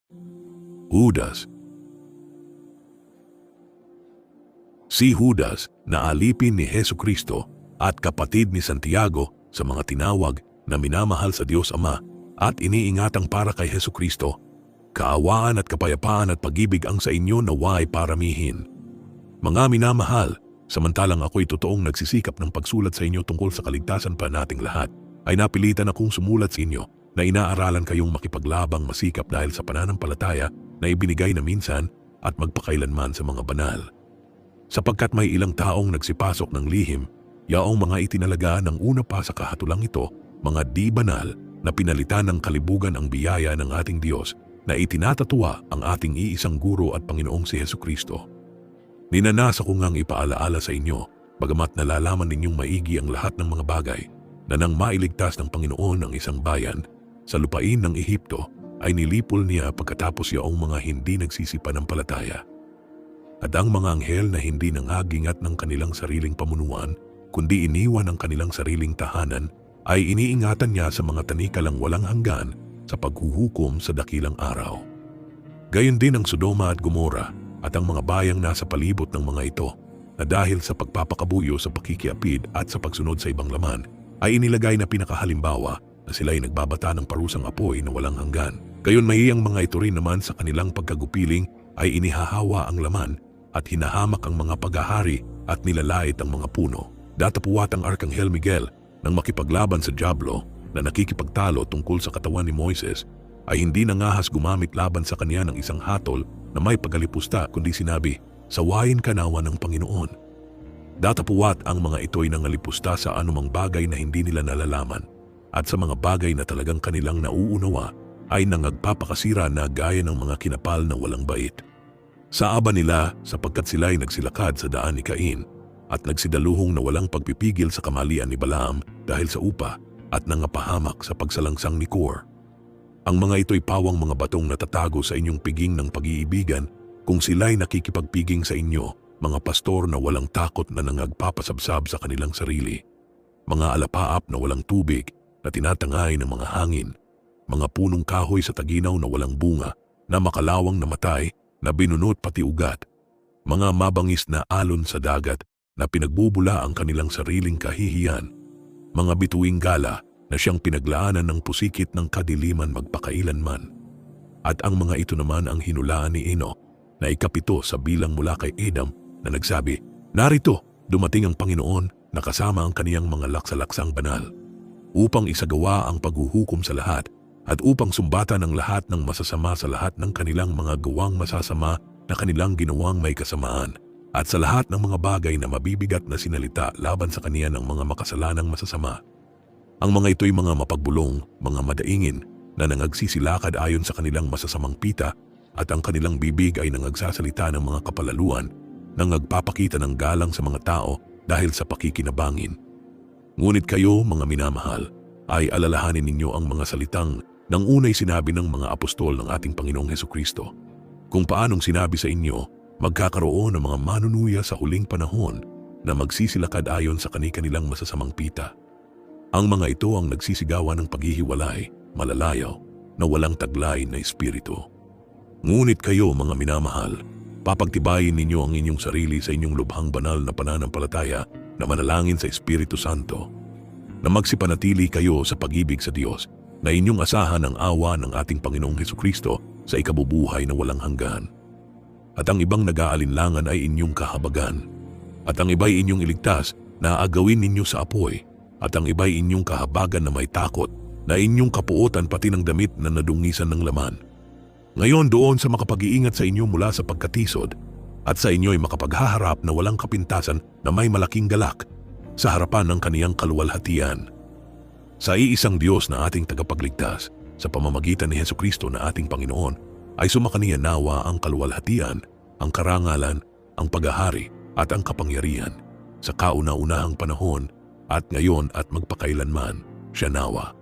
Judas. Si Judas na alipin ni Hesukristo at kapatid ni Santiago sa mga tinawag na minamahal sa Diyos Ama at iniingatang para kay Hesukristo, kaawaan at kapayapaan at pag-ibig ang sa inyo naway paramihin. Mga minamahal, samantalang ako'y totoong nagsisikap ng pagsulat sa inyo tungkol sa kaligtasan pa nating lahat, ay napilitan akong sumulat sa inyo na inaaralan kayong makipaglabang masikap dahil sa pananampalataya na ibinigay na minsan at magpakailanman sa mga banal. Sapagkat may ilang taong nagsipasok ng lihim, yaong mga itinalaga ng una pa sa kahatulang ito, mga di banal na pinalitan ng kalibugan ang biyaya ng ating Diyos na itinatatuwa ang ating iisang guro at Panginoong si Hesukristo. Ninanasa ko ngang ipaalaala sa inyo, bagamat nalalaman ninyong maigi ang lahat ng mga bagay, na nang mailigtas ng Panginoon ang isang bayan sa lupain ng Ehipto, ay nilipol niya pagkatapos yaong mga hindi nagsisipanampalataya. At ang mga anghel na hindi nangagingat ng kanilang sariling pamunuan, kundi iniwan ang kanilang sariling tahanan, ay iniingatan niya sa mga tanikalang walang hanggan sa paghuhukom sa dakilang araw. Gayon din ang Sodoma at Gomora at ang mga bayang nasa palibot ng mga ito, na dahil sa pagpapakabuyo sa pakikiapid at sa pagsunod sa ibang laman, ay inilagay na pinakahalimbawa na sila'y nagbabata ng parusang apoy na walang hanggan. Gayon mahiyang mga ito rin naman sa kanilang pagkagupiling ay inihahawa ang laman at hinahamak ang mga paghahari at nilalait ang mga puno. Datapuwat ang Arkanghel Miguel nang makipaglaban sa Diablo na nakikipagtalo tungkol sa katawan ni Moises, ay hindi nangahas gumamit laban sa kanya ng isang hatol na may pagalipusta, kundi sinabi, "Sawayin ka nawa ng Panginoon." Datapuwat ang mga ito'y nangalipusta sa anumang bagay na hindi nila nalalaman, at sa mga bagay na talagang kanilang nauunawa ay nangagpapakasira na gaya ng mga kinapal na walang bait. Sa aba nila sapagkat sila'y nagsilakad sa daan ni Cain at nagsidaluhong na walang pagpipigil sa kamalian ni Balaam dahil sa upa at nangapahamak sa pagsalangsang ni Kor. Ang mga ito'y pawang mga batong natatago sa inyong piging ng pag-iibigan kung sila'y nakikipagpiging sa inyo, mga pastor na walang takot na nangagpapasabsab sa kanilang sarili, mga alapaap na walang tubig na tinatangay ng mga hangin, mga punong kahoy sa taginaw na walang bunga, na makalawang namatay, na binunot pati ugat, mga mabangis na alon sa dagat na pinagbubula ang kanilang sariling kahihiyan, mga bituing gala na siyang pinaglaanan ng pusikit ng kadiliman magpakailanman. At ang mga ito naman ang hinulaan ni Enoch na ikapito sa bilang mula kay Adam na nagsabi, "Narito, dumating ang Panginoon na kasama ang kaniyang mga laksalaksang banal, upang isagawa ang paghuhukom sa lahat at upang sumbatan ang lahat ng masasama sa lahat ng kanilang mga gawang masasama na kanilang ginawang may kasamaan, at sa lahat ng mga bagay na mabibigat na sinalita laban sa kaniya ng mga makasalanang masasama. Ang mga ito'y mga mapagbulong, mga madaingin, na nangagsisilakad ayon sa kanilang masasamang pita, at ang kanilang bibig ay nangagsasalita ng mga kapalaluan, nang nagpapakita ng galang sa mga tao dahil sa pakikinabangin. Ngunit kayo, mga minamahal, ay alalahanin ninyo ang mga salitang nang unay sinabi ng mga apostol ng ating Panginoong Hesukristo, kung paanong sinabi sa inyo, magkakaroon ng mga manunuya sa huling panahon na magsisilakad ayon sa kanilang masasamang pita. Ang mga ito ang nagsisigawan ng paghihiwalay, malalayaw, na walang taglay na espiritu. Ngunit kayo, mga minamahal, papagtibayin ninyo ang inyong sarili sa inyong lubhang banal na pananampalataya na manalangin sa Espiritu Santo, na magsipanatili kayo sa pag-ibig sa Diyos, na inyong asahan ang awa ng ating Panginoong Hesukristo sa ikabubuhay na walang hanggan. At ang ibang nag-aalinlangan ay inyong kahabagan, at ang iba'y inyong iligtas na aagawin ninyo sa apoy, at ang iba'y inyong kahabagan na may takot, na inyong kapuotan pati ng damit na nadungisan ng laman. Ngayon doon sa makapag-iingat sa inyo mula sa pagkatisod, at sa inyo'y makapaghaharap na walang kapintasan na may malaking galak sa harapan ng kaniyang kaluwalhatian. Sa iisang Diyos na ating tagapagligtas, sa pamamagitan ni Hesukristo na ating Panginoon, ay sumakaniya nawa ang kaluwalhatian, ang karangalan, ang paghahari at ang kapangyarihan sa kauna-unahang panahon at ngayon at magpakailanman. Siya nawa.